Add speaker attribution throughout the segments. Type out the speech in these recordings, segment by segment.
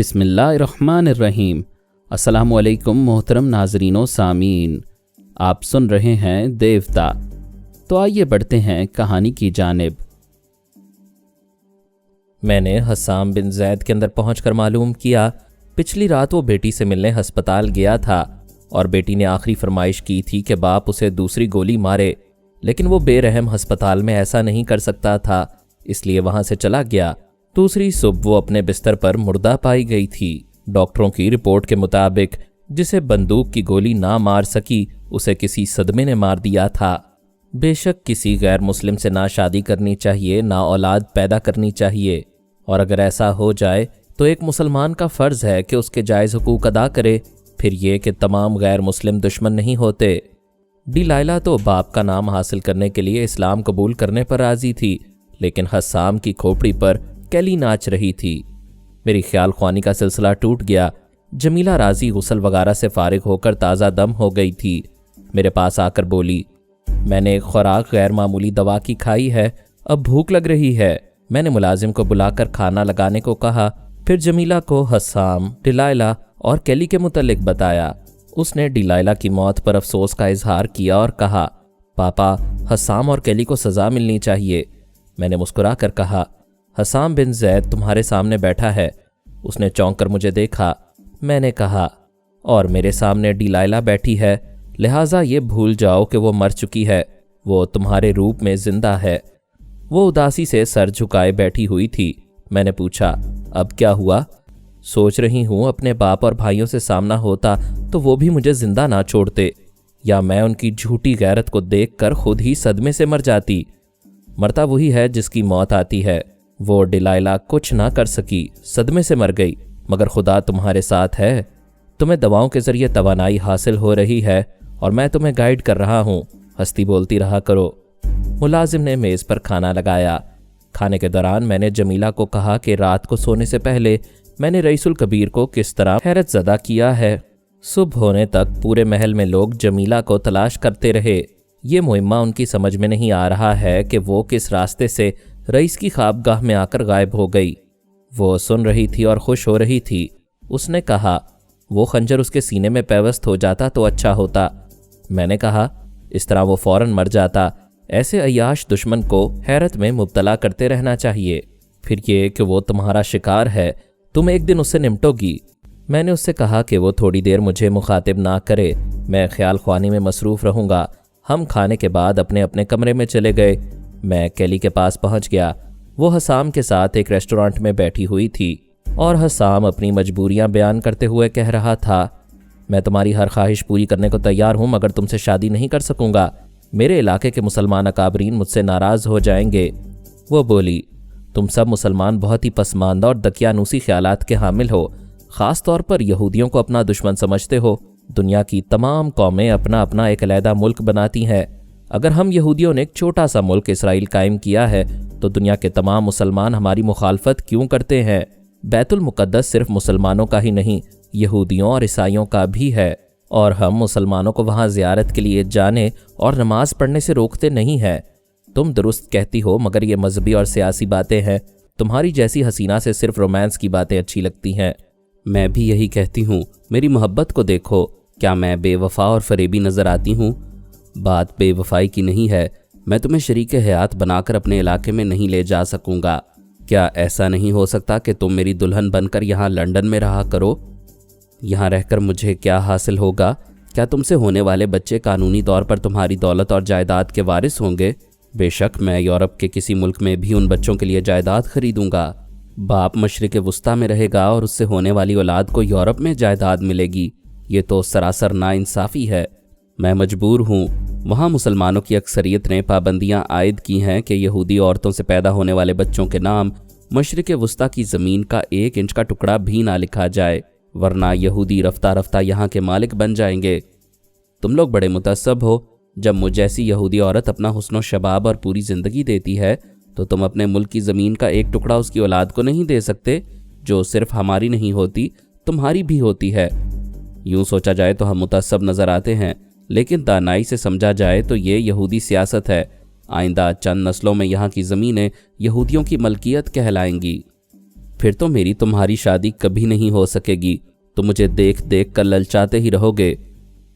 Speaker 1: بسم اللہ الرحمن الرحیم۔ السلام علیکم محترم ناظرین و سامعین، آپ سن رہے ہیں دیوتا۔ تو آئیے بڑھتے ہیں کہانی کی جانب۔
Speaker 2: میں نے حسام بن زید کے اندر پہنچ کر معلوم کیا پچھلی رات وہ بیٹی سے ملنے ہسپتال گیا تھا اور بیٹی نے آخری فرمائش کی تھی کہ باپ اسے دوسری گولی مارے، لیکن وہ بے رحم ہسپتال میں ایسا نہیں کر سکتا تھا، اس لیے وہاں سے چلا گیا۔ دوسری صبح وہ اپنے بستر پر مردہ پائی گئی تھی۔ ڈاکٹروں کی رپورٹ کے مطابق جسے بندوق کی گولی نہ مار سکی اسے کسی صدمے نے مار دیا تھا۔ بے شک کسی غیر مسلم سے نہ شادی کرنی چاہیے، نہ اولاد پیدا کرنی چاہیے، اور اگر ایسا ہو جائے تو ایک مسلمان کا فرض ہے کہ اس کے جائز حقوق ادا کرے، پھر یہ کہ تمام غیر مسلم دشمن نہیں ہوتے۔ ڈیلائلا تو باپ کا نام حاصل کرنے کے لیے اسلام قبول کرنے پر راضی تھی، لیکن حسام کی کھوپڑی پر کیلی ناچ رہی تھی۔ میری خیال خوانی کا سلسلہ ٹوٹ گیا۔ جمیلہ راضی غسل وغیرہ سے فارغ ہو کر تازہ دم ہو گئی تھی۔ میرے پاس آ کر بولی، میں نے ایک خوراک غیر معمولی دوا کی کھائی ہے، اب بھوک لگ رہی ہے۔ میں نے ملازم کو بلا کر کھانا لگانے کو کہا، پھر جمیلہ کو حسام، ڈیلائلا اور کیلی کے متعلق بتایا۔ اس نے ڈیلائلا کی موت پر افسوس کا اظہار کیا اور کہا، پاپا، حسام اور کیلی کو سزا ملنی چاہیے۔ میں نے مسکرا کر کہا، حسام بن زید تمہارے سامنے بیٹھا ہے۔ اس نے چونک کر مجھے دیکھا۔ میں نے کہا، اور میرے سامنے ڈیلائلا بیٹھی ہے، لہٰذا یہ بھول جاؤ کہ وہ مر چکی ہے، وہ تمہارے روپ میں زندہ ہے۔ وہ اداسی سے سر جھکائے بیٹھی ہوئی تھی۔ میں نے پوچھا، اب کیا ہوا؟ سوچ رہی ہوں اپنے باپ اور بھائیوں سے سامنا ہوتا تو وہ بھی مجھے زندہ نہ چھوڑتے، یا میں ان کی جھوٹی غیرت کو دیکھ کر خود ہی صدمے سے مر جاتی۔ مرتا وہی ہے جس کی موت آتی ہے۔ وہ ڈیلائلا کچھ نہ کر سکی، صدمے سے مر گئی، مگر خدا تمہارے ساتھ ہے۔ تمہیں دواؤں کے ذریعے توانائی حاصل ہو رہی ہے اور میں تمہیں گائیڈ کر رہا ہوں، ہستی بولتی رہا کرو۔ ملازم نے میز پر کھانا لگایا۔ کھانے کے دوران میں نے جمیلہ کو کہا کہ رات کو سونے سے پہلے میں نے رئیس الکبیر کو کس طرح حیرت زدہ کیا ہے۔ صبح ہونے تک پورے محل میں لوگ جمیلہ کو تلاش کرتے رہے۔ یہ مہمہ ان کی سمجھ میں نہیں آ رہا ہے کہ وہ کس راستے سے رئیس کی خوابگاہ میں آ کر غائب ہو گئی۔ وہ سن رہی تھی اور خوش ہو رہی تھی۔ اس نے کہا، وہ خنجر اس کے سینے میں پیوست ہو جاتا تو اچھا ہوتا۔ میں نے کہا، اس طرح وہ فوراً مر جاتا۔ ایسے عیاش دشمن کو حیرت میں مبتلا کرتے رہنا چاہیے۔ پھر یہ کہ وہ تمہارا شکار ہے، تم ایک دن اس سے نمٹو گی۔ میں نے اس سے کہا کہ وہ تھوڑی دیر مجھے مخاطب نہ کرے، میں خیال خوانی میں مصروف رہوں گا۔ ہم کھانے کے بعد اپنے اپنے کمرے میں چلے گئے۔ میں کیلی کے پاس پہنچ گیا۔ وہ حسام کے ساتھ ایک ریسٹورانٹ میں بیٹھی ہوئی تھی اور حسام اپنی مجبوریاں بیان کرتے ہوئے کہہ رہا تھا، میں تمہاری ہر خواہش پوری کرنے کو تیار ہوں، مگر تم سے شادی نہیں کر سکوں گا۔ میرے علاقے کے مسلمان اکابرین مجھ سے ناراض ہو جائیں گے۔ وہ بولی، تم سب مسلمان بہت ہی پسماندہ اور دقیانوسی خیالات کے حامل ہو، خاص طور پر یہودیوں کو اپنا دشمن سمجھتے ہو۔ دنیا کی تمام قومیں اپنا اپنا ایک علیحدہ ملک بناتی ہیں۔ اگر ہم یہودیوں نے ایک چھوٹا سا ملک اسرائیل قائم کیا ہے تو دنیا کے تمام مسلمان ہماری مخالفت کیوں کرتے ہیں؟ بیت المقدس صرف مسلمانوں کا ہی نہیں، یہودیوں اور عیسائیوں کا بھی ہے، اور ہم مسلمانوں کو وہاں زیارت کے لیے جانے اور نماز پڑھنے سے روکتے نہیں ہیں۔ تم درست کہتی ہو، مگر یہ مذہبی اور سیاسی باتیں ہیں۔ تمہاری جیسی حسینہ سے صرف رومانس کی باتیں اچھی لگتی ہیں۔
Speaker 1: میں بھی یہی کہتی ہوں، میری محبت کو دیکھو، کیا میں بے وفا اور فریبی نظر آتی ہوں؟ بات بے وفائی کی نہیں ہے، میں تمہیں شریک حیات بنا کر اپنے علاقے میں نہیں لے جا سکوں گا۔ کیا ایسا نہیں ہو سکتا کہ تم میری دلہن بن کر یہاں لندن میں رہا کرو؟ یہاں رہ کر مجھے کیا حاصل ہوگا؟ کیا تم سے ہونے والے بچے قانونی طور پر تمہاری دولت اور جائیداد کے وارث ہوں گے؟ بے شک میں یورپ کے کسی ملک میں بھی ان بچوں کے لیے جائیداد خریدوں گا۔ باپ مشرق وسطیٰ میں رہے گا اور اس سے ہونے والی اولاد کو یورپ میں جائیداد ملے گی۔ یہ تو سراسر ناانصافی ہے۔ میں مجبور ہوں۔ وہاں مسلمانوں کی اکثریت نے پابندیاں عائد کی ہیں کہ یہودی عورتوں سے پیدا ہونے والے بچوں کے نام مشرق وسطیٰ کی زمین کا 1 انچ کا ٹکڑا بھی نہ لکھا جائے، ورنہ یہودی رفتہ رفتہ یہاں کے مالک بن جائیں گے۔ تم لوگ بڑے متعصب ہو۔ جب مجھ جیسی یہودی عورت اپنا حسن و شباب اور پوری زندگی دیتی ہے تو تم اپنے ملک کی زمین کا 1 ٹکڑا اس کی اولاد کو نہیں دے سکتے، جو صرف ہماری نہیں ہوتی، تمہاری بھی ہوتی ہے۔ یوں سوچا جائے تو ہم متعصب نظر آتے ہیں، لیکن دانائی سے سمجھا جائے تو یہ یہودی سیاست ہے۔ آئندہ چند نسلوں میں یہاں کی زمینیں یہودیوں کی ملکیت کہلائیں گی۔ फिर तो मेरी तुम्हारी शादी कभी नहीं हो सकेगी। तुम मुझे देख देख कर ललचाते ही रहोगे।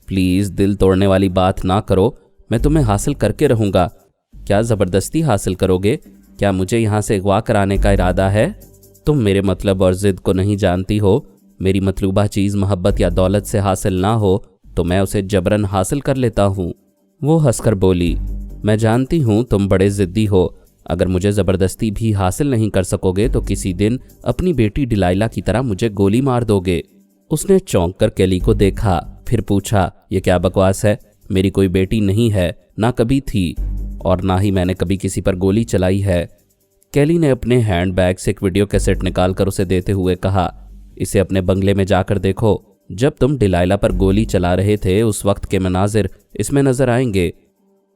Speaker 1: प्लीज़ दिल तोड़ने वाली बात ना करो, मैं तुम्हें हासिल करके रहूँगा। क्या ज़बरदस्ती हासिल करोगे? क्या मुझे यहाँ से अगवा कराने का इरादा है? तुम मेरे मतलब और ज़िद को नहीं जानती हो। मेरी मतलूबा चीज़ मोहब्बत या दौलत से हासिल ना हो तो मैं उसे जबरन हासिल कर लेता हूँ। वो हंसकर बोली, मैं जानती हूँ तुम बड़े ज़िद्दी हो। अगर मुझे ज़बरदस्ती भी हासिल नहीं कर सकोगे तो किसी दिन अपनी बेटी डिलाइला की तरह मुझे गोली मार दोगे। उसने चौंक कर केली को देखा, फिर पूछा, ये क्या बकवास है? मेरी कोई बेटी नहीं है, ना कभी थी, और ना ही मैंने कभी किसी पर गोली चलाई है। केली ने अपने हैंड बैग से एक वीडियो कैसेट निकालकर उसे देते हुए कहा, इसे अपने बंगले में जाकर देखो। जब तुम डिलाइला पर गोली चला रहे थे उस वक्त के मनाजिर इसमें नजर आएंगे।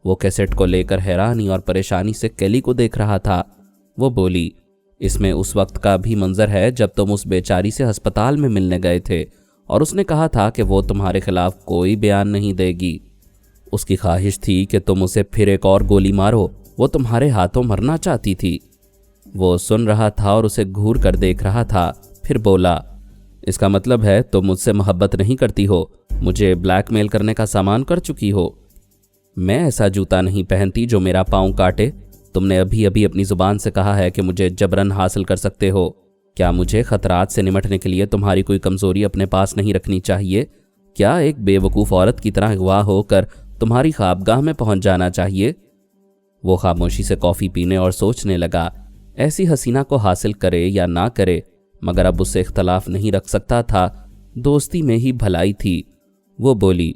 Speaker 1: वो कैसेट को लेकर हैरानी और परेशानी से केली को देख रहा था। वो बोली, इसमें उस वक्त का भी मंजर है जब तुम उस बेचारी से अस्पताल में मिलने गए थे और उसने कहा था कि वो तुम्हारे खिलाफ कोई बयान नहीं देगी। उसकी ख्वाहिश थी कि तुम उसे फिर एक और गोली मारो। वो तुम्हारे हाथों मरना चाहती थी। वो सुन रहा था और उसे घूर कर देख रहा था, फिर बोला, इसका मतलब है तुम मुझसे मोहब्बत नहीं करती हो, मुझे ब्लैकमेल करने का सामान कर चुकी हो। मैं ऐसा जूता नहीं पहनती जो मेरा पाँव काटे। तुमने अभी अभी अपनी ज़ुबान से कहा है कि मुझे जबरन हासिल कर सकते हो। क्या मुझे खतरात से निमटने के लिए तुम्हारी कोई कमज़ोरी अपने पास नहीं रखनी चाहिए? क्या एक बेवकूफ़ औरत की तरह अगवा होकर तुम्हारी ख्वाबगाह में पहुंच जाना चाहिए? वो खामोशी से कॉफ़ी पीने और सोचने लगा, ऐसी हसीना को हासिल करे या ना करे, मगर अब उससे इख्तलाफ नहीं रख सकता था। दोस्ती में ही भलाई थी। वो बोली,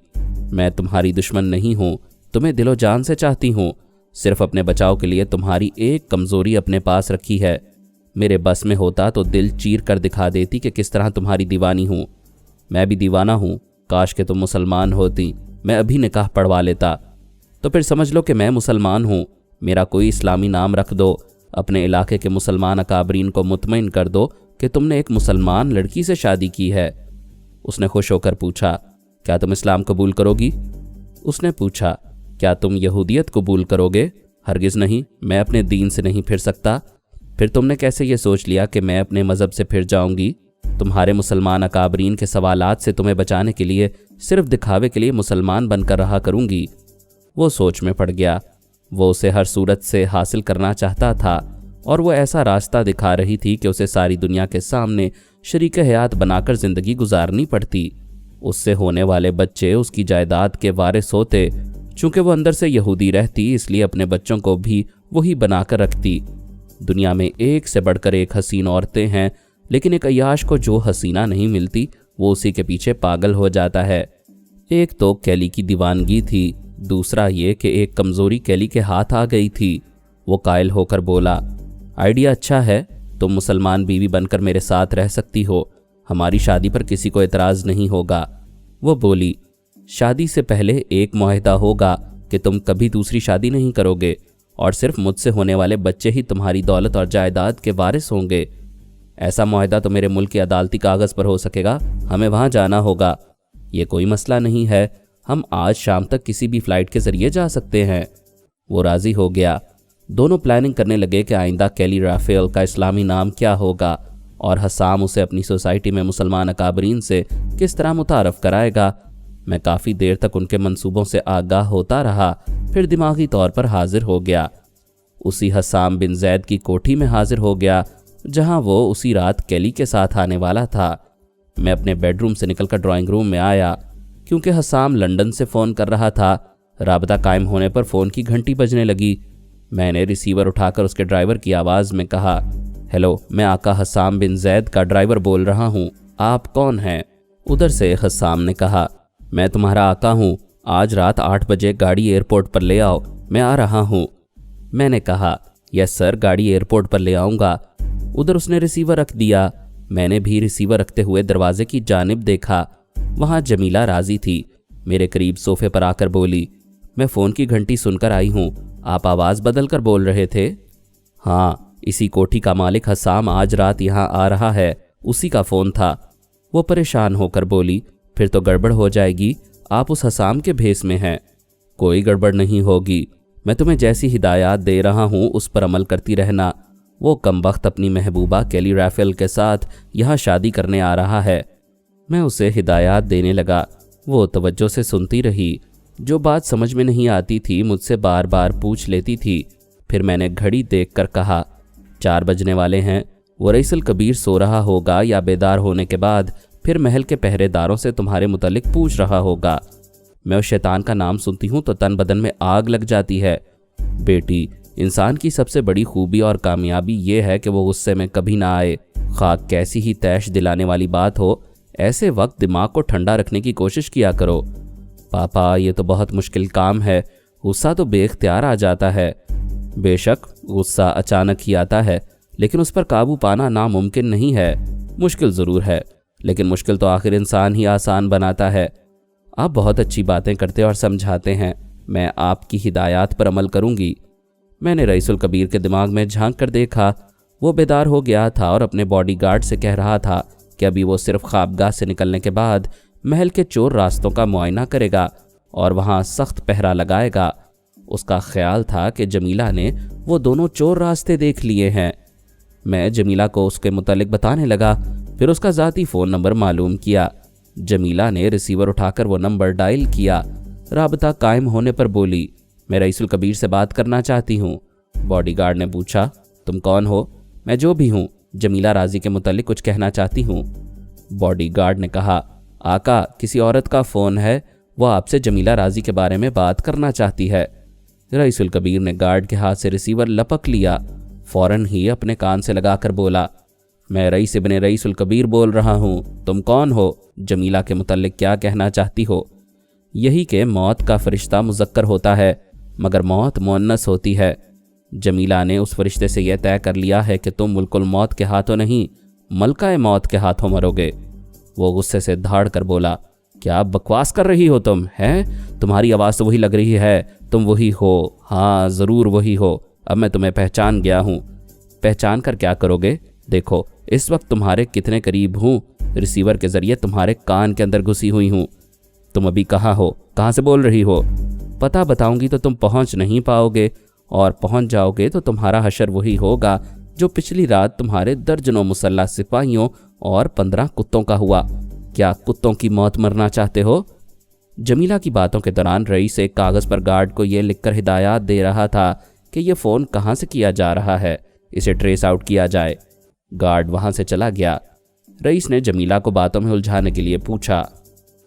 Speaker 1: मैं तुम्हारी दुश्मन नहीं हूँ, तुम्हें दिलो जान से चाहती हूँ। सिर्फ अपने बचाव के लिए तुम्हारी एक कमज़ोरी अपने पास रखी है। मेरे बस में होता तो दिल चीर कर दिखा देती कि किस तरह तुम्हारी दीवानी हूँ। मैं भी दीवाना हूँ। काश कि तुम मुसलमान होती, मैं अभी निकाह पढ़वा लेता। तो फिर समझ लो कि मैं मुसलमान हूँ। मेरा कोई इस्लामी नाम रख दो। अपने इलाके के मुसलमान अकाबरीन को मुतमईन कर दो कि तुमने एक मुसलमान लड़की से शादी की है। उसने खुश होकर पूछा, क्या तुम इस्लाम कबूल करोगी? उसने पूछा, क्या तुम यहूदियत कबूल करोगे? हरगिज़ नहीं, मैं अपने दीन से नहीं फिर सकता। फिर तुमने कैसे ये सोच लिया कि मैं अपने मज़हब से फिर जाऊंगी? तुम्हारे मुसलमान अकाबरीन के सवालात से तुम्हें बचाने के लिए सिर्फ दिखावे के लिए मुसलमान बनकर रहा करूंगी। वो सोच में पड़ गया। वो उसे हर सूरत से हासिल करना चाहता था और वो ऐसा रास्ता दिखा रही थी कि उसे सारी दुनिया के सामने शरीक हयात बनाकर ज़िंदगी गुजारनी पड़ती। उससे होने वाले बच्चे उसकी जायदाद के वारिस होते। चूँकि वो अंदर से यहूदी रहती, इसलिए अपने बच्चों को भी वही बनाकर रखती। दुनिया में एक से बढ़कर एक हसीन औरतें हैं, लेकिन एक अय्याश को जो हसीना नहीं मिलती वो उसी के पीछे पागल हो जाता है। एक तो केली की दीवानगी थी, दूसरा ये कि एक कमज़ोरी केली के हाथ आ गई थी। वो कायल होकर बोला, आइडिया अच्छा है, तुम मुसलमान बीवी बनकर मेरे साथ रह सकती हो। हमारी शादी पर किसी को एतराज़ नहीं होगा। वो बोली, शादी से पहले एक मुआहदा होगा कि तुम कभी दूसरी शादी नहीं करोगे और सिर्फ मुझसे होने वाले बच्चे ही तुम्हारी दौलत और जायदाद के वारिस होंगे। ऐसा मुआहदा तो मेरे मुल्क के अदालती कागज़ पर हो सकेगा, हमें वहाँ जाना होगा। ये कोई मसला नहीं है, हम आज शाम तक किसी भी फ़्लाइट के ज़रिए जा सकते हैं। वो राज़ी हो गया। दोनों प्लानिंग करने लगे कि आइंदा केली राफेल का इस्लामी नाम क्या होगा और हसाम उसे अपनी सोसाइटी में मुसलमान अकाबरीन से किस तरह मुतारफ़ कराएगा। मैं काफ़ी देर तक उनके मंसूबों से आगाह होता रहा, फिर दिमागी तौर पर हाजिर हो गया। उसी हसाम बिन जैद की कोठी में हाजिर हो गया जहां वो उसी रात केली के साथ आने वाला था। मैं अपने बेडरूम से निकलकर ड्राइंग रूम में आया। क्योंकि हसाम लंदन से फ़ोन कर रहा था, राबता कायम होने पर फ़ोन की घंटी बजने लगी। मैंने रिसीवर उठाकर उसके ड्राइवर की आवाज़ में कहा, हेलो, मैं आका हसाम बिन जैद का ड्राइवर बोल रहा हूँ, आप कौन हैं? उधर से हसाम ने कहा, मैं तुम्हारा आका हूँ, आज रात 8 बजे गाड़ी एयरपोर्ट पर ले आओ, मैं आ रहा हूँ। मैंने कहा, यस सर, गाड़ी एयरपोर्ट पर ले आऊँगा। उधर उसने रिसीवर रख दिया। मैंने भी रिसीवर रखते हुए दरवाजे की जानिब देखा। वहाँ जमीला राजी थी। मेरे करीब सोफे पर आकर बोली, मैं फ़ोन की घंटी सुनकर आई हूँ, आप आवाज़ बदल कर बोल रहे थे? हाँ, इसी कोठी का मालिक हसाम आज रात यहाँ आ रहा है, उसी का फ़ोन था। वो परेशान होकर बोली, फिर तो गड़बड़ हो जाएगी, आप उस हसाम के भेस में हैं। कोई गड़बड़ नहीं होगी, मैं तुम्हें जैसी हिदायत दे रहा हूँ उस पर अमल करती रहना। वो कमबख्त अपनी महबूबा कैली रैफेल के साथ यहाँ शादी करने आ रहा है। मैं उसे हिदायत देने लगा। वो तवज्जो से सुनती रही। जो बात समझ में नहीं आती थी मुझसे बार बार पूछ लेती थी। फिर मैंने घड़ी देखकर कहा, 4 बजने वाले हैं। वो रईसुल कबीर सो रहा होगा या बेदार होने के बाद फिर महल के पहरेदारों से तुम्हारे मुतल्लिक पूछ रहा होगा। मैं उस शैतान का नाम सुनती हूँ तो तन बदन में आग लग जाती है। बेटी, इंसान की सबसे बड़ी खूबी और कामयाबी ये है कि वो गुस्से में कभी ना आए। खाक कैसी ही तैश दिलाने वाली बात हो, ऐसे वक्त दिमाग को ठंडा रखने की कोशिश किया करो। पापा, ये तो बहुत मुश्किल काम है। गुस्सा तो बेख्तियार आ जाता है। बेशक गुस्सा अचानक ही आता है, लेकिन उस पर काबू पाना नामुमकिन नहीं है। मुश्किल ज़रूर है, लेकिन मुश्किल तो आखिर इंसान ही आसान बनाता है। आप बहुत अच्छी बातें करते और समझाते हैं। मैं आपकी हिदायत पर अमल करूंगी। मैंने रईसुल कबीर के दिमाग में झांक कर देखा। वो बेदार हो गया था और अपने बॉडीगार्ड से कह रहा था कि अभी वो सिर्फ ख्वाबगाह से निकलने के बाद महल के चोर रास्तों का मुआयना करेगा और वहाँ सख्त पहरा लगाएगा। उसका ख्याल था कि जमीला ने वो दोनों चोर रास्ते देख लिए हैं। मैं जमीला को उसके मुतालिक बताने लगा। फिर उसका ज़ाती फ़ोन नंबर मालूम किया। जमीला ने रिसीवर उठाकर वो नंबर डायल किया। राबता कायम होने पर बोली, मैं रईसुल कबीर से बात करना चाहती हूँ। बॉडीगार्ड ने पूछा, तुम कौन हो? मैं जो भी हूँ, जमीला राजी के मुतालिक कुछ कहना चाहती हूँ। बॉडीगार्ड ने कहा, आका, किसी औरत का फ़ोन है, वो आपसे जमीला राजी के बारे में बात करना चाहती है। रईसुल कबीर ने गार्ड के हाथ से रिसीवर लपक लिया। फ़ौरन ही अपने कान से लगाकर बोला, मैं रईस इब्ने रईसुल कबीर बोल रहा हूँ। तुम कौन हो? जमीला के मुतल्लिक क्या कहना चाहती हो? यही कि मौत का फरिश्ता मुज़क्कर होता है, मगर मौत मुअन्नस होती है। जमीला ने उस फरिश्ते से यह तय कर लिया है कि तुम मुल्कुल मौत के हाथों नहीं, मलकाए मौत के हाथों मरोगे। वो गुस्से से धाड़ कर बोला, क्या बकवास कर रही हो तुम? हैं? तुम्हारी आवाज़ तो वही लग रही है। तुम वही हो। हाँ, ज़रूर वही हो। अब मैं तुम्हें पहचान गया हूँ। पहचान कर क्या करोगे? देखो, इस वक्त तुम्हारे कितने करीब हूँ। रिसीवर के ज़रिए तुम्हारे कान के अंदर घुसी हुई हूँ। तुम अभी कहाँ हो? कहाँ से बोल रही हो? पता बताऊंगी तो तुम पहुँच नहीं पाओगे, और पहुँच जाओगे तो तुम्हारा हशर वही होगा जो पिछली रात तुम्हारे दर्जनों मुसल्लह सिपाहियों और 15 कुत्तों का हुआ। क्या कुत्तों की मौत मरना चाहते हो? जमीला की बातों के दौरान रईस एक कागज़ पर गार्ड को यह लिखकर हिदायत दे रहा था कि यह फ़ोन कहाँ से किया जा रहा है, इसे ट्रेस आउट किया जाए। गार्ड वहाँ से चला गया। रईस ने जमीला को बातों में उलझाने के लिए पूछा,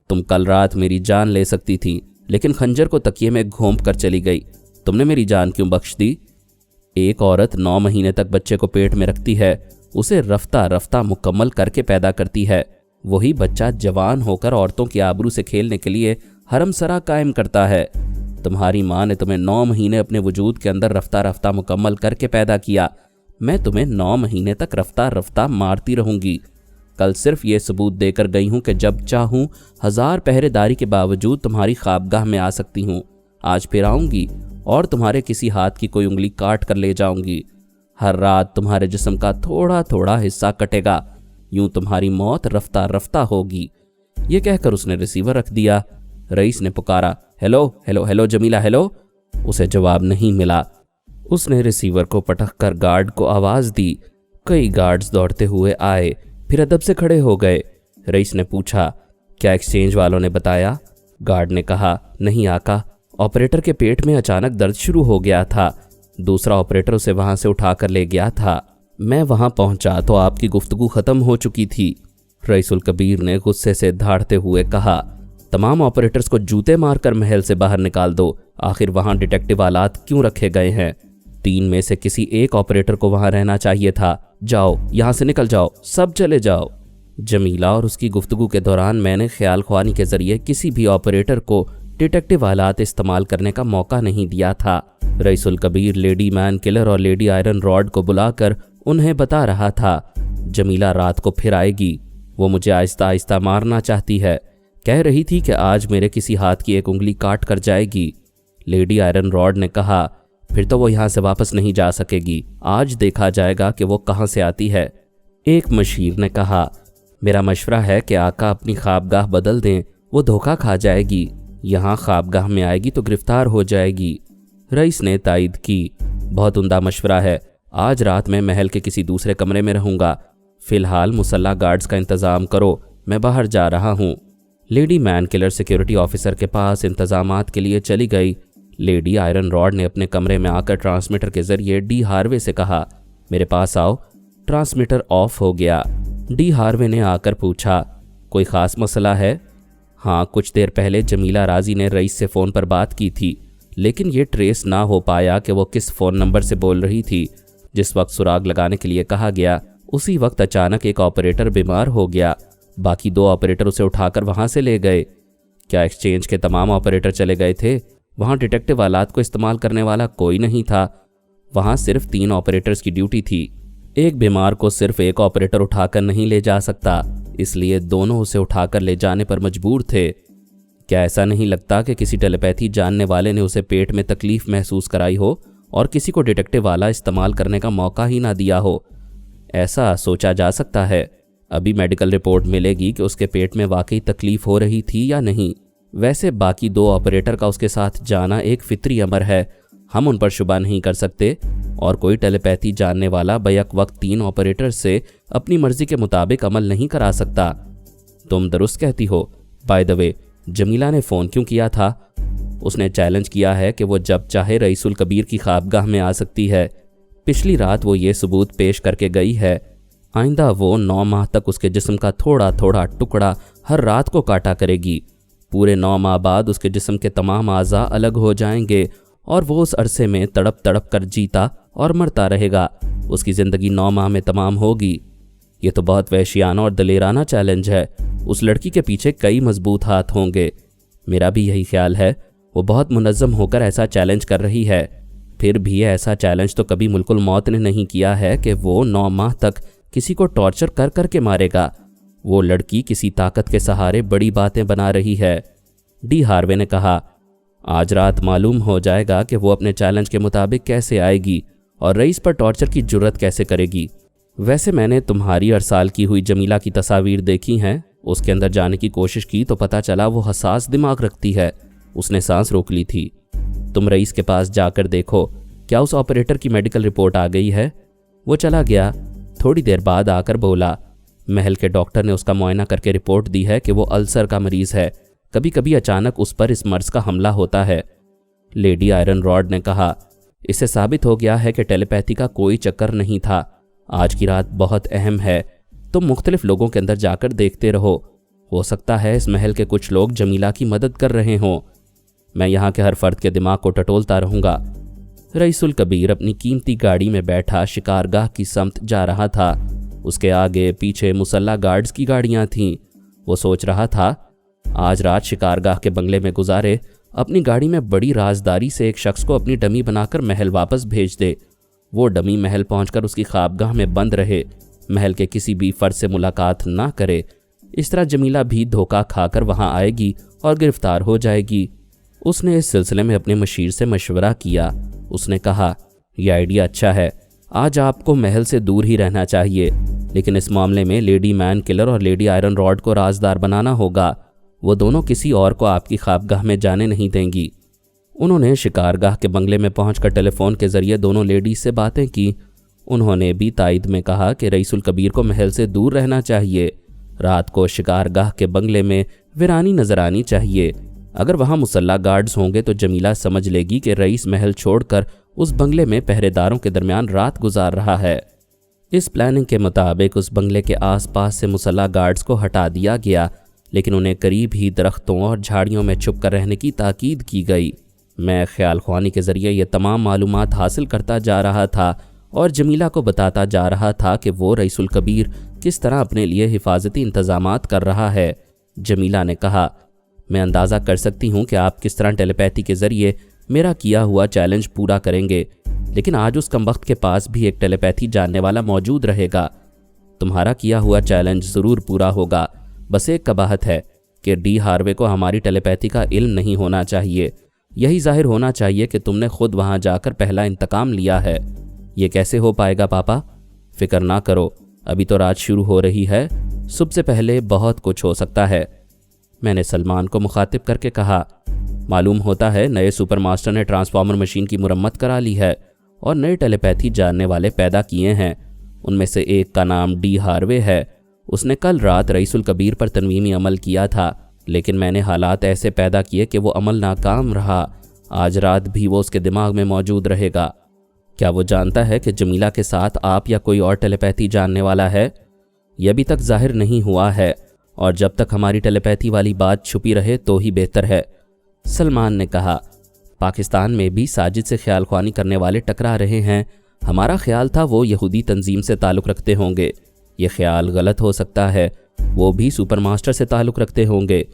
Speaker 1: तुम कल रात मेरी जान ले सकती थी, लेकिन खंजर को तकिए में घोंप कर चली गई। तुमने मेरी जान क्यों बख्श दी? एक औरत 9 महीने तक बच्चे को पेट में रखती है, उसे रफ्ता रफ्ता मुकम्मल करके पैदा करती है। वही बच्चा जवान होकर औरतों की आबरू से खेलने के लिए हरमसरा कायम करता है। तुम्हारी माँ ने तुम्हें 9 महीने अपने वजूद के अंदर रफ्ता रफ्ता मुकम्मल करके पैदा किया। मैं तुम्हें 9 महीने तक रफ्ता रफ्ता मारती रहूंगी। कल सिर्फ ये सबूत देकर गई हूँ कि जब चाहूँ 1000 पहरेदारी के बावजूद तुम्हारी ख्वाबगाह में आ सकती हूँ। आज फिर आऊँगी और तुम्हारे किसी हाथ की कोई उंगली काट कर ले जाऊंगी। हर रात तुम्हारे जिस्म का थोड़ा थोड़ा हिस्सा कटेगा। यूं तुम्हारी मौत रफ्ता रफ्ता होगी। ये कहकर उसने रिसीवर रख दिया। रईस ने पुकारा, hello hello hello Jamila, hello. उसे जवाब नहीं मिला। उसने रिसीवर को पटक कर गार्ड को आवाज़ दी। कई गार्ड्स दौड़ते हुए आए, फिर अदब से खड़े हो गए। रईस ने पूछा, क्या एक्सचेंज वालों ने बताया? गार्ड ने कहा, नहीं आका, ऑपरेटर के पेट में अचानक दर्द शुरू हो गया था। दूसरा ऑपरेटर उसे वहां से उठाकर ले गया था। मैं वहां पहुंचा तो आपकी गुफ्तगू ख़त्म हो चुकी थी। रईसुल कबीर ने गुस्से से धाड़ते हुए कहा, तमाम ऑपरेटर्स को जूते मारकर महल से बाहर निकाल दो। आखिर वहां डिटेक्टिव आलात क्यों रखे गए हैं? 3 में से किसी एक ऑपरेटर को वहां रहना चाहिए था। जाओ, यहां से निकल जाओ, सब चले जाओ। जमीला और उसकी गुफ्तगू के दौरान मैंने ख्याल ख्वानी के जरिए किसी भी ऑपरेटर को डिटेक्टिव आलात इस्तेमाल करने का मौका नहीं दिया था। Raisul Kabir lady man killer और लेडी आयरन रॉड को बुलाकर उन्हें बता रहा था, जमीला रात को फिर आएगी। वो मुझे आहिस्ता आहिस्ता मारना चाहती है। कह रही थी कि आज मेरे किसी हाथ की एक उंगली काट कर जाएगी। लेडी आयरन रॉड ने कहा, फिर तो वो यहाँ से वापस नहीं जा सकेगी। आज देखा जाएगा कि वो कहाँ से आती है। एक मशीर ने कहा, मेरा मशवरा है कि आका अपनी ख्वाबगाह बदल दें, वो धोखा खा जाएगी। यहाँ ख्वाबगाह में आएगी तो गिरफ्तार हो जाएगी। रईस ने तायद की, बहुत उम्दा मशवरा है। آج رات میں محل کے کسی دوسرے کمرے میں رہوں گا. فی الحال مسلح گارڈز کا انتظام کرو، میں باہر جا رہا ہوں. لیڈی مین کلر سیکیورٹی آفیسر کے پاس انتظامات کے لیے چلی گئی. لیڈی آئرن راڈ نے اپنے کمرے میں آ کر ٹرانسمیٹر کے ذریعے ڈی ہاروے سے کہا، میرے پاس آؤ. ٹرانسمیٹر آف ہو گیا. ڈی ہاروے نے آ کر پوچھا، کوئی خاص مسئلہ ہے؟ ہاں، کچھ دیر پہلے جمیلہ راضی نے رئیس سے فون پر بات کی تھی، لیکن یہ ٹریس نہ ہو پایا کہ وہ کس فون نمبر سے بول رہی تھی. جس وقت سراغ لگانے کے لیے کہا گیا اسی وقت اچانک ایک آپریٹر بیمار ہو گیا. باقی 2 آپریٹر اسے اٹھا کر وہاں سے لے گئے. کیا ایکسچینج کے تمام آپریٹر چلے گئے تھے؟ وہاں ڈیٹیکٹیو آلات کو استعمال کرنے والا کوئی نہیں تھا. وہاں صرف 3 آپریٹرز کی ڈیوٹی تھی. ایک بیمار کو صرف ایک آپریٹر اٹھا کر نہیں لے جا سکتا، اس لیے دونوں اسے اٹھا کر لے جانے پر مجبور تھے. کیا ایسا نہیں لگتا کہ کسی ٹیلیپیتھی جاننے والے نے اسے پیٹ میں تکلیف محسوس کرائی ہو اور کسی کو ڈیٹیکٹیو آلہ استعمال کرنے کا موقع ہی نہ دیا ہو؟ ایسا سوچا جا سکتا ہے. ابھی میڈیکل رپورٹ ملے گی کہ اس کے پیٹ میں واقعی تکلیف ہو رہی تھی یا نہیں. ویسے باقی 2 آپریٹر کا اس کے ساتھ جانا ایک فطری امر ہے، ہم ان پر شبہ نہیں کر سکتے، اور کوئی ٹیلیپیتھی جاننے والا بیک وقت 3 آپریٹر سے اپنی مرضی کے مطابق عمل نہیں کرا سکتا. تم درست کہتی ہو. بائی دا وے، جمیلہ نے فون کیوں کیا تھا؟ اس نے چیلنج کیا ہے کہ وہ جب چاہے رئیس الکبیر کی خوابگاہ میں آ سکتی ہے. پچھلی رات وہ یہ ثبوت پیش کر کے گئی ہے. آئندہ وہ 9 ماہ تک اس کے جسم کا تھوڑا تھوڑا ٹکڑا ہر رات کو کاٹا کرے گی. پورے 9 ماہ بعد اس کے جسم کے تمام اعضاء الگ ہو جائیں گے اور وہ اس عرصے میں تڑپ تڑپ کر جیتا اور مرتا رہے گا. اس کی زندگی 9 ماہ میں تمام ہوگی. یہ تو بہت وحشیانہ اور دلیرانہ چیلنج ہے. اس لڑکی کے پیچھے کئی مضبوط ہاتھ ہوں گے. میرا بھی یہی خیال ہے. وہ بہت منظم ہو کر ایسا چیلنج کر رہی ہے. پھر بھی ایسا چیلنج تو کبھی ملک الموت نے نہیں کیا ہے کہ وہ 9 ماہ تک کسی کو ٹارچر کر کر کے مارے گا. وہ لڑکی کسی طاقت کے سہارے بڑی باتیں بنا رہی ہے. ڈی ہاروے نے کہا، آج رات معلوم ہو جائے گا کہ وہ اپنے چیلنج کے مطابق کیسے آئے گی اور رئیس پر ٹارچر کی جرت کیسے کرے گی. ویسے میں نے تمہاری ارسال کی ہوئی جمیلہ کی تصاویر دیکھی ہیں. اس کے اندر جانے کی کوشش کی تو پتہ چلا وہ حساس دماغ رکھتی ہے. اس نے سانس روک لی تھی. تم رئیس کے پاس جا کر دیکھو کیا اس آپریٹر کی میڈیکل رپورٹ آ گئی ہے. وہ چلا گیا. تھوڑی دیر بعد آ کر بولا، محل کے ڈاکٹر نے اس کا معائنہ کر کے رپورٹ دی ہے کہ وہ السر کا مریض ہے. کبھی کبھی اچانک اس پر اس مرض کا حملہ ہوتا ہے. لیڈی آئرن راڈ نے کہا، اس سے ثابت ہو گیا ہے کہ ٹیلیپیتھی کا کوئی چکر نہیں تھا. آج کی رات بہت اہم ہے. تم مختلف لوگوں کے اندر جا کر دیکھتے رہو. ہو سکتا ہے اس محل کے کچھ لوگ جمیلہ کی مدد کر رہے ہوں. میں یہاں کے ہر فرد کے دماغ کو ٹٹولتا رہوں گا. رئیس الکبیر اپنی قیمتی گاڑی میں بیٹھا شکارگاہ کی سمت جا رہا تھا. اس کے آگے پیچھے مسلح گارڈز کی گاڑیاں تھیں. وہ سوچ رہا تھا، آج رات شکارگاہ کے بنگلے میں گزارے، اپنی گاڑی میں بڑی رازداری سے ایک شخص کو اپنی ڈمی بنا کر محل واپس بھیج دے. وہ ڈمی محل پہنچ کر اس کی خوابگاہ میں بند رہے، محل کے کسی بھی فرد سے ملاقات نہ کرے. اس طرح جمیلہ بھی دھوکہ کھا کر وہاں آئے گی اور گرفتار ہو جائے گی. اس نے اس سلسلے میں اپنے مشیر سے مشورہ کیا. اس نے کہا، یہ آئیڈیا اچھا ہے. آج آپ کو محل سے دور ہی رہنا چاہیے، لیکن اس معاملے میں لیڈی مین کلر اور لیڈی آئرن راڈ کو رازدار بنانا ہوگا. وہ دونوں کسی اور کو آپ کی خوابگاہ میں جانے نہیں دیں گی. انہوں نے شکارگاہ کے بنگلے میں پہنچ کر ٹیلی فون کے ذریعے دونوں لیڈیز سے باتیں کی. انہوں نے بھی تائید میں کہا کہ رئیس الکبیر کو محل سے دور رہنا چاہیے. رات کو شکارگاہ کے بنگلے میں ویرانی نظر آنی چاہیے. اگر وہاں مسلح گارڈز ہوں گے تو جمیلہ سمجھ لے گی کہ رئیس محل چھوڑ کر اس بنگلے میں پہرے داروں کے درمیان رات گزار رہا ہے. اس پلاننگ کے مطابق اس بنگلے کے آس پاس سے مسلح گارڈز کو ہٹا دیا گیا، لیکن انہیں قریب ہی درختوں اور جھاڑیوں میں چھپ کر رہنے کی تاکید کی گئی. میں خیال خوانی کے ذریعے یہ تمام معلومات حاصل کرتا جا رہا تھا اور جمیلہ کو بتاتا جا رہا تھا کہ وہ رئیس الکبیر کس طرح اپنے لیے حفاظتی انتظامات کر رہا ہے. جمیلہ نے کہا، میں اندازہ کر سکتی ہوں کہ آپ کس طرح ٹیلیپیتھی کے ذریعے میرا کیا ہوا چیلنج پورا کریں گے، لیکن آج اس کمبخت کے پاس بھی ایک ٹیلیپیتھی جاننے والا موجود رہے گا. تمہارا کیا ہوا چیلنج ضرور پورا ہوگا. بس ایک قباحت ہے کہ ڈی ہاروے کو ہماری ٹیلیپیتھی کا علم نہیں ہونا چاہیے. یہی ظاہر ہونا چاہیے کہ تم نے خود وہاں جا کر پہلا انتقام لیا ہے. یہ کیسے ہو پائے گا پاپا؟ فکر نہ کرو، ابھی تو رات شروع ہو رہی ہے. صبح سے پہلے بہت کچھ ہو سکتا ہے. میں نے سلمان کو مخاطب کر کے کہا، معلوم ہوتا ہے نئے سپر ماسٹر نے ٹرانسفارمر مشین کی مرمت کرا لی ہے और नए टेलीपैथी जानने वाले पैदा किए हैं। उनमें से एक का नाम डी हार्वे है। उसने कल रात रईसुल कबीर पर तनवीमी अमल किया था, लेकिन मैंने हालात ऐसे पैदा किए कि वो अमल नाकाम रहा। आज रात भी वो उसके दिमाग में मौजूद रहेगा। क्या वो जानता है कि जमीला के साथ आप या कोई और टेलीपैथी जानने वाला है? यह अभी तक जाहिर नहीं हुआ है, और जब तक हमारी टेलीपैथी वाली बात छुपी रहे तो ही बेहतर है। सलमान ने कहा, पाकिस्तान में भी साजिद से ख्याल ख्वानी करने वाले टकरा रहे हैं। हमारा ख्याल था वो यहूदी तंजीम से ताल्लुक़ रखते होंगे। ये ख्याल गलत हो सकता है, वो भी सुपर मास्टर से ताल्लुक़ रखते होंगे।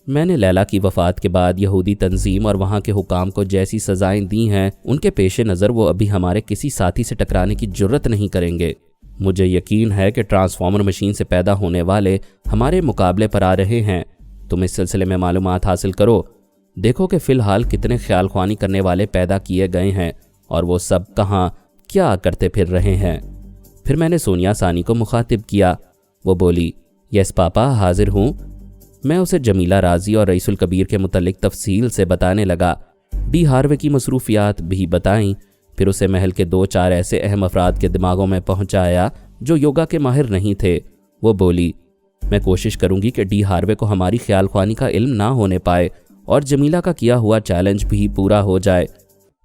Speaker 1: मैंने लैला की वफ़ात के बाद यहूदी तंजीम और वहाँ के हुकाम को जैसी सज़ाएं दी हैं, उनके पेश नज़र वो अभी हमारे किसी साथी से टकराने की जुर्रत नहीं करेंगे। मुझे यकीन है कि ट्रांसफॉर्मर मशीन से पैदा होने वाले हमारे मुकाबले पर आ रहे हैं। तुम इस सिलसिले में मालूमात हासिल करो। देखो कि फ़िलहाल कितने ख्याल ख्वानी करने वाले पैदा किए गए हैं और वो सब कहाँ क्या करते फिर रहे हैं। फिर मैंने सोनिया सानी को मुखातिब किया। वो बोली, यस पापा, हाजिर हूँ। मैं उसे जमीला राजी और रईसुल कबीर के मुतल्लिक तफसील से बताने लगा। डी हार्वे की मसरूफियात भी बताईं। फिर उसे महल के 2-4 ऐसे अहम अफराद के दिमागों में पहुंचाया जो योगा के माहिर नहीं थे। वो बोली, मैं कोशिश करूंगी कि डी हार्वे को हमारी ख्याल ख्वानी का इल्म ना होने पाए और जमीला का किया हुआ चैलेंज भी पूरा हो जाए।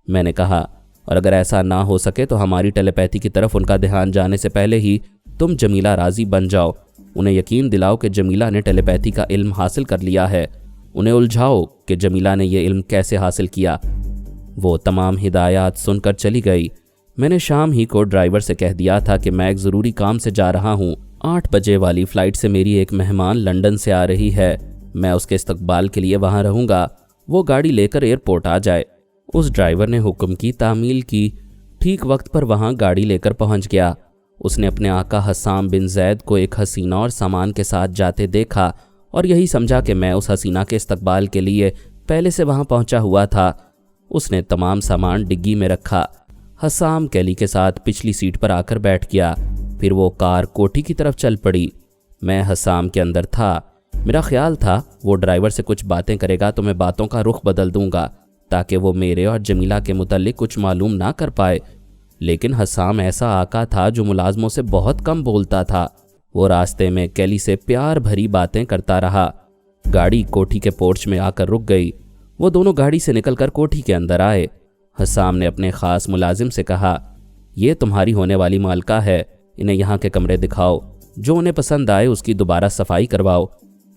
Speaker 1: मैंने कहा, और अगर ऐसा ना हो सके तो हमारी टेलीपैथी की तरफ उनका ध्यान जाने से पहले ही तुम जमीला राजी बन जाओ। उन्हें यकीन दिलाओ कि जमीला ने टेलीपैथी का इल्म हासिल कर लिया है। उन्हें उलझाओ कि जमीला ने यह इल्म कैसे हासिल किया। वो तमाम हिदायत सुनकर चली गई। मैंने शाम ही को ड्राइवर से कह दिया था कि मैं एक ज़रूरी काम से जा रहा हूँ। 8 बजे वाली फ़्लाइट से मेरी एक मेहमान लंदन से आ रही है। मैं उसके इस्तकबाल के लिए वहाँ रहूँगा। वो गाड़ी लेकर एयरपोर्ट आ जाए। उस ड्राइवर ने हुक्म की तामील की। ठीक वक्त पर वहाँ गाड़ी लेकर पहुँच गया। उसने अपने आका हसाम बिन जैद को एक हसीना और सामान के साथ जाते देखा और यही समझा कि मैं उस हसीना के इस्तकबाल के लिए पहले से वहाँ पहुँचा हुआ था। उसने तमाम सामान डिग्गी में रखा। हसाम कैली के साथ पिछली सीट पर आकर बैठ गया। फिर वो कार कोठी की तरफ चल पड़ी। मैं हसाम के अंदर था। मेरा ख्याल था वो ड्राइवर से कुछ बातें करेगा तो मैं बातों का रुख बदल दूंगा ताकि वो मेरे और जमीला के मुतल्लिक कुछ मालूम ना कर पाए। लेकिन हसाम ऐसा आका था जो मुलाजमों से बहुत कम बोलता था। वो रास्ते में कैली से प्यार भरी बातें करता रहा। गाड़ी कोठी के पोर्च में आकर रुक गई। वो दोनों गाड़ी से निकलकर कोठी के अंदर आए। हसाम ने अपने ख़ास मुलाजिम से कहा, ये तुम्हारी होने वाली मालका है, इन्हें यहाँ के कमरे दिखाओ, जो उन्हें पसंद आए उसकी दोबारा सफाई करवाओ।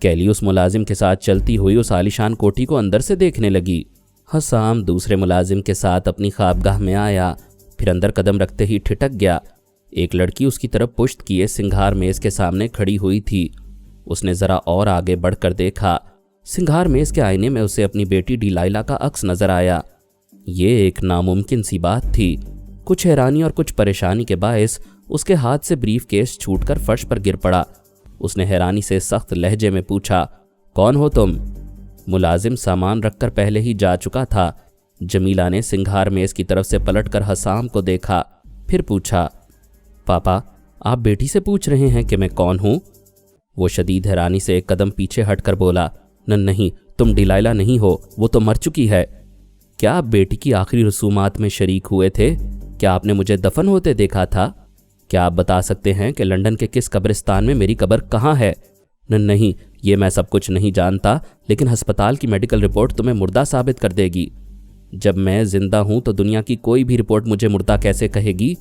Speaker 1: कैली उस मुलाजिम के साथ चलती हुई उस आलीशान कोठी को अंदर से देखने लगी। हसाम दूसरे मुलाजिम के साथ अपनी ख्वाबगाह में आया, फिर अंदर कदम रखते ही ठिठक गया। एक लड़की उसकी तरफ पुश्त किए सिंगार मेज़ के सामने खड़ी हुई थी। उसने ज़रा और आगे बढ़कर देखा। सिंगार मेज़ के आईने में उसे अपनी बेटी डिलाइला का अक्स नज़र आया। ये एक नामुमकिन सी बात थी। कुछ हैरानी और कुछ परेशानी के बायस उसके हाथ से ब्रीफ केस छूटकर फर्श पर गिर पड़ा। उसने हैरानी से सख्त लहजे में पूछा, कौन हो तुम? मुलाजिम सामान रखकर पहले ही जा चुका था। जमीला ने सिंगार मेज़ की तरफ से पलटकर हसाम को देखा, फिर पूछा, पापा आप बेटी से पूछ रहे हैं कि मैं कौन हूँ? वो शदीद हैरानी से एक कदम पीछे हटकर बोला, नहीं, तुम डिलाइला नहीं हो, वो तो मर चुकी है। क्या आप बेटी की आखिरी रसूमात में शरीक हुए थे? क्या आपने मुझे दफन होते देखा था? क्या आप बता सकते हैं कि लंदन के किस कब्रिस्तान में मेरी कब्र कहाँ है? नहीं, ये मैं सब कुछ नहीं जानता, लेकिन अस्पताल की मेडिकल रिपोर्ट तुम्हें मुर्दा साबित कर देगी। जब मैं जिंदा हूं तो दुनिया की कोई भी रिपोर्ट मुझे मुर्दा कैसे कहेगी?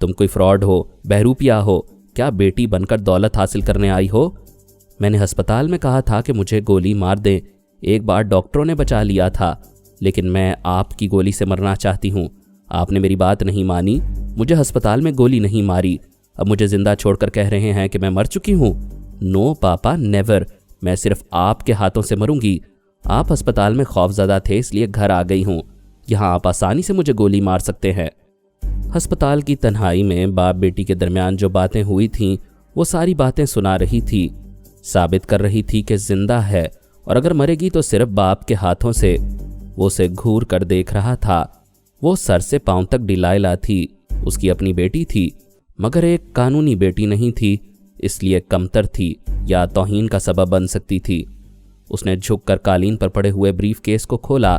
Speaker 1: तुम कोई फ्रॉड हो, बहरूपिया हो, क्या बेटी बनकर दौलत हासिल करने आई हो? मैंने अस्पताल में कहा था कि मुझे गोली मार दें। एक बार डॉक्टरों ने बचा लिया था, लेकिन मैं आपकी गोली से मरना चाहती हूँ। आपने मेरी बात नहीं मानी, मुझे अस्पताल में गोली नहीं मारी। अब मुझे जिंदा छोड़कर कह रहे हैं कि मैं मर चुकी हूँ। नो पापा, नेवर। मैं सिर्फ आपके हाथों से मरूंगी। आप अस्पताल में खौफज़दा थे इसलिए घर आ गई हूँ। यहाँ आप आसानी से मुझे गोली मार सकते हैं। अस्पताल की तन्हाई में बाप बेटी के दरमियान जो बातें हुई थीं वो सारी बातें सुना रही थी, साबित कर रही थी कि जिंदा है और अगर मरेगी तो सिर्फ बाप के हाथों से। वो उसे घूर कर देख रहा था। वो सर से पांव तक डिलाइला थी। उसकी अपनी बेटी थी, मगर एक कानूनी बेटी नहीं थी, इसलिए कमतर थी या तौहीन का सबब बन सकती थी। उसने झुककर कालीन पर पड़े हुए ब्रीफ केस को खोला,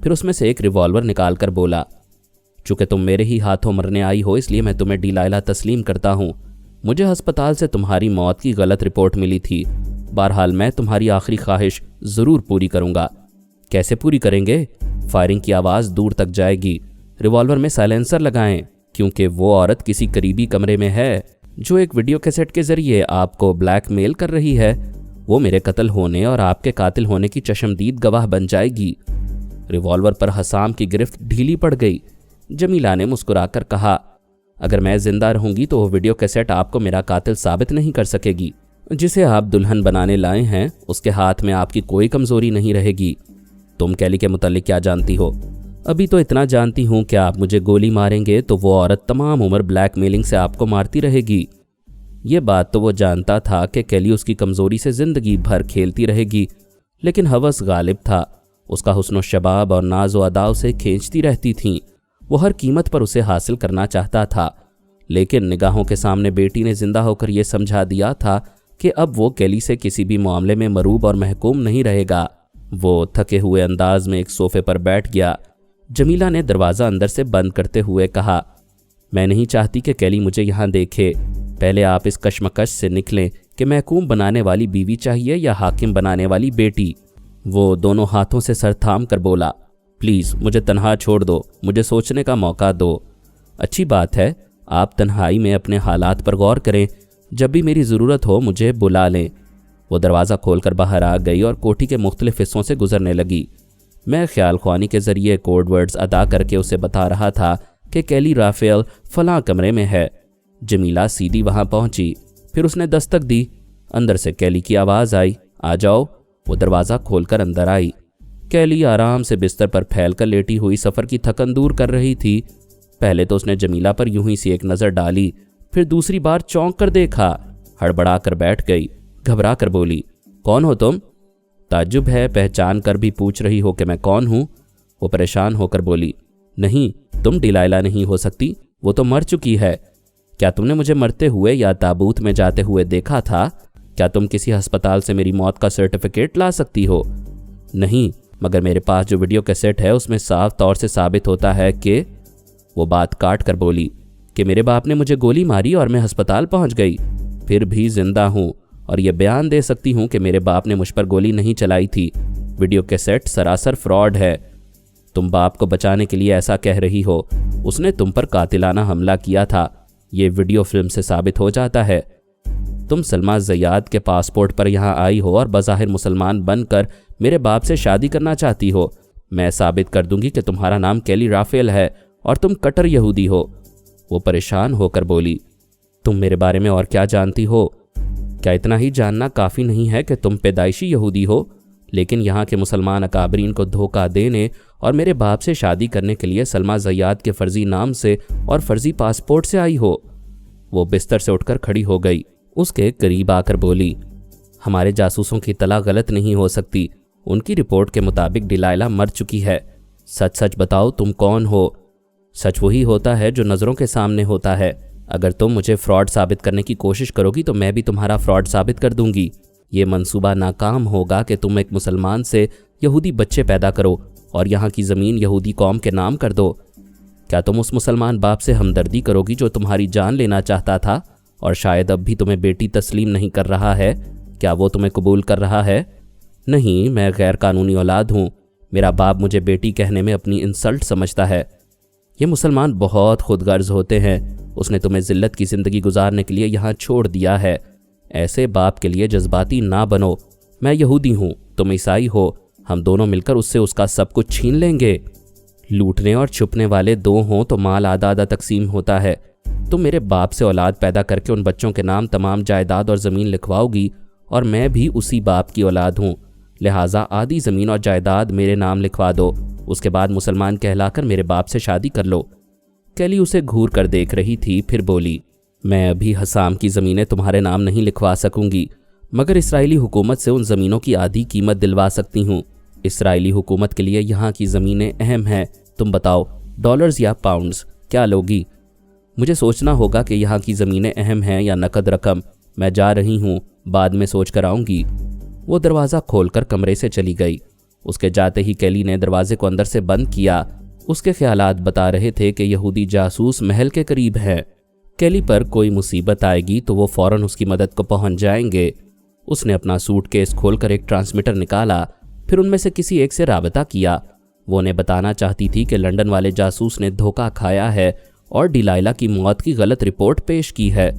Speaker 1: फिर उसमें से एक रिवॉल्वर निकालकर बोला, चूँकि तुम मेरे ही हाथों मरने आई हो इसलिए मैं तुम्हें डिलाइला तस्लीम करता हूँ। मुझे अस्पताल से तुम्हारी मौत की गलत रिपोर्ट मिली थी। बहरहाल मैं तुम्हारी आखिरी ख्वाहिश ज़रूर पूरी करूँगा। कैसे पूरी करेंगे? फायरिंग की आवाज़ दूर तक जाएगी। रिवॉल्वर में साइलेंसर लगाएं, क्योंकि वो औरत किसी करीबी कमरे में है जो एक वीडियो कैसेट के ज़रिए आपको ब्लैकमेल कर रही है। वो मेरे कत्ल होने और आपके कातिल होने की चश्मदीद गवाह बन जाएगी। रिवॉल्वर पर हसाम की गिरफ्त ढीली पड़ गई। जमीला ने मुस्कुराकर कहा, अगर मैं जिंदा रहूंगी तो वो वीडियो कैसेट आपको मेरा कातिल साबित नहीं कर सकेगी। जिसे आप दुल्हन बनाने लाए हैं उसके हाथ में आपकी कोई कमजोरी नहीं रहेगी। तुम कैली के मुतालिक क्या जानती हो? अभी तो इतना जानती हूँ कि आप मुझे गोली मारेंगे तो वो औरत तमाम उम्र ब्लैकमेलिंग से आपको मारती रहेगी। ये बात तो वो जानता था कि कैली उसकी कमजोरी से जिंदगी भर खेलती रहेगी, लेकिन हवस गालिब था। उसका हुस्न शबाब और नाज़ो अदा उसे खींचती रहती थीं। वो हर कीमत पर उसे हासिल करना चाहता था, लेकिन निगाहों के सामने बेटी ने जिंदा होकर यह समझा दिया था कि अब वो कैली से किसी भी मामले में मरूब और महकूम नहीं रहेगा। वो थके हुए अंदाज में एक सोफे पर बैठ गया। जमीला ने दरवाज़ा अंदर से बंद करते हुए कहा, मैं नहीं चाहती कि कैली मुझे यहाँ देखे। पहले आप इस कश्मकश से निकलें कि महकूम बनाने वाली बीवी चाहिए या हाकिम बनाने वाली बेटी। वो दोनों हाथों से सर थाम कर बोला, प्लीज़ मुझे तन्हा छोड़ दो, मुझे सोचने का मौका दो। अच्छी बात है, आप तन्हाई में अपने हालात पर गौर करें। जब भी मेरी ज़रूरत हो मुझे बुला लें। वो दरवाज़ा खोलकर बाहर आ गई और कोठी के मुख्तलिफ हिस्सों से गुजरने लगी। मैं ख्याल ख्वानी के ज़रिए कोड वर्ड्स अदा करके उसे बता रहा था कि कैली राफेल फलां कमरे में है। जमीला सीधी वहाँ पहुँची। फिर उसने दस्तक दी। अंदर से कैली की आवाज़ आई, आ जाओ। वो दरवाज़ा खोलकर अंदर आई। कैली आराम से बिस्तर पर फैलकर लेटी हुई सफ़र की थकन दूर कर रही थी। पहले तो उसने जमीला पर यूं ही सी एक नज़र डाली, फिर दूसरी बार चौंक कर देखा। हड़बड़ा कर बैठ गई। घबरा कर बोली, कौन हो तुम? ताज्जुब है, पहचान कर भी पूछ रही हो कि मैं कौन हूँ? वो परेशान होकर बोली, नहीं, तुम डिलाइला नहीं हो सकती, वो तो मर चुकी है। क्या तुमने मुझे मरते हुए या ताबूत में जाते हुए देखा था? क्या तुम किसी अस्पताल से मेरी मौत का सर्टिफिकेट ला सकती हो? नहीं, मगर मेरे पास जो वीडियो कैसेट है उसमें साफ तौर से साबित होता है कि। वो बात काट कर बोली कि मेरे बाप ने मुझे गोली मारी और मैं अस्पताल पहुंच गई, फिर भी जिंदा हूं और यह बयान दे सकती हूं कि मेरे बाप ने मुझ पर गोली नहीं चलाई थी। वीडियो कैसेट सरासर फ्रॉड है। तुम बाप को बचाने के लिए ऐसा कह रही हो, उसने तुम पर कातिलाना हमला किया था। ये वीडियो फिल्म से साबित हो जाता है। तुम सलमा ज़याद के पासपोर्ट पर यहाँ आई हो और बज़ाहिर मुसलमान बनकर मेरे बाप से शादी करना चाहती हो। मैं साबित कर दूंगी कि तुम्हारा नाम कैली राफेल है और तुम कट्टर यहूदी हो। वो परेशान होकर बोली, तुम मेरे बारे में और क्या जानती हो? क्या इतना ही जानना काफ़ी नहीं है कि तुम पैदाइशी यहूदी हो, लेकिन यहाँ के मुसलमान अकाबरीन को धोखा देने और मेरे बाप से शादी करने के लिए सलमा ज़याद के फ़र्ज़ी नाम से और फ़र्ज़ी पासपोर्ट से आई हो? वो बिस्तर से उठकर खड़ी हो गई। उसके करीब आकर बोली, हमारे जासूसों की तला गलत नहीं हो सकती। उनकी रिपोर्ट के मुताबिक डिलाइला मर चुकी है। सच सच बताओ, तुम कौन हो? सच वही होता है जो नज़रों के सामने होता है। अगर तुम मुझे फ्रॉड साबित करने की कोशिश करोगी तो मैं भी तुम्हारा फ्रॉड साबित कर दूंगी। ये मंसूबा नाकाम होगा कि तुम एक मुसलमान से यहूदी बच्चे पैदा करो और यहाँ की ज़मीन यहूदी कौम के नाम कर दो। क्या तुम उस मुसलमान बाप से हमदर्दी करोगी जो तुम्हारी जान लेना चाहता था और शायद अब भी तुम्हें बेटी तस्लीम नहीं कर रहा है? क्या वो तुम्हें कबूल कर रहा है? नहीं, मैं गैर कानूनी औलाद हूँ। मेरा बाप मुझे बेटी कहने में अपनी इंसल्ट समझता है। ये मुसलमान बहुत खुदगर्ज होते हैं। उसने तुम्हें ज़िल्लत की ज़िंदगी गुजारने के लिए यहाँ छोड़ दिया है। ऐसे बाप के लिए जज्बाती ना बनो। मैं यहूदी हूँ, तुम ईसाई हो। हम दोनों मिलकर उससे उसका सब कुछ छीन लेंगे। लूटने और छुपने वाले दो हों तो माल आधा आधा तकसीम होता है। तुम मेरे बाप से औलाद पैदा करके उन बच्चों के नाम तमाम जायदाद और ज़मीन लिखवाओगी और मैं भी उसी बाप की औलाद हूँ, लिहाजा आधी ज़मीन और जायदाद मेरे नाम लिखवा दो। उसके बाद मुसलमान कहलाकर मेरे बाप से शादी कर लो। कैली उसे घूर कर देख रही थी, फिर बोली, मैं अभी हसाम की ज़मीनें तुम्हारे नाम नहीं लिखवा सकूंगी, मगर इसराइली हुकूमत से उन ज़मीनों की आधी कीमत दिलवा सकती हूँ। इसराइली हुकूमत के लिए यहाँ की ज़मीनें अहम हैं। तुम बताओ, डॉलर्स या पाउंड्स, क्या लोगी? मुझे सोचना होगा कि यहाँ की ज़मीनें अहम हैं या नकद रकम। मैं जा रही हूँ, बाद में सोच कर आऊँगी। वो दरवाज़ा खोलकर कमरे से चली गई। उसके जाते ही कैली ने दरवाजे को अंदर से बंद किया। اس کے خیالات بتا رہے تھے کہ یہودی جاسوس محل کے قریب ہیں۔ کیلی پر کوئی مصیبت آئے گی تو وہ فوراً اس کی مدد کو پہنچ جائیں گے۔ اس نے اپنا سوٹ کیس کھول کر ایک ٹرانسمیٹر نکالا، پھر ان میں سے کسی ایک سے رابطہ کیا۔ وہ انہیں بتانا چاہتی تھی کہ لنڈن والے جاسوس نے دھوکہ کھایا ہے اور ڈیلائلا کی موت کی غلط رپورٹ پیش کی ہے۔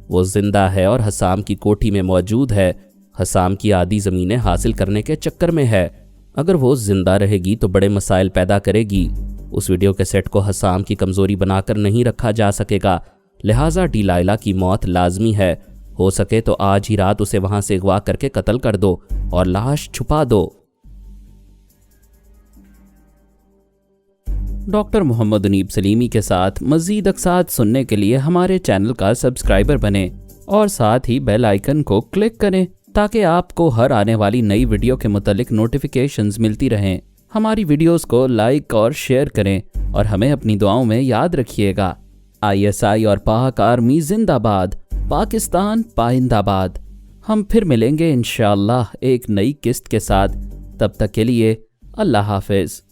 Speaker 1: وہ زندہ ہے اور حسام کی کوٹھی میں موجود ہے، حسام کی آدھی زمینیں حاصل کرنے کے چکر میں ہے۔ اگر وہ زندہ رہے گی تو بڑے مسائل پیدا کرے گی۔ اس ویڈیو کیسٹ کو حسام کی کمزوری بنا کر نہیں رکھا جا سکے گا، لہٰذا ڈیلائلا کی موت لازمی ہے۔ ہو سکے تو آج ہی رات اسے وہاں سے اغوا کر کے قتل کر دو اور لاش چھپا دو۔ ڈاکٹر محمد انیب سلیمی کے ساتھ مزید اقساط سننے کے لیے ہمارے چینل کا سبسکرائبر بنیں اور ساتھ ہی بیل آئیکن کو کلک کریں تاکہ آپ کو ہر آنے والی نئی ویڈیو کے متعلق نوٹیفیکیشنز ملتی رہیں۔ ہماری ویڈیوز کو لائک اور شیئر کریں اور ہمیں اپنی دعاؤں میں یاد رکھیے گا۔ ISI اور پاک آرمی زندہ باد، پاکستان پائندہ باد۔ ہم پھر ملیں گے انشاءاللہ ایک نئی قسط کے ساتھ، تب تک کے لیے اللہ حافظ۔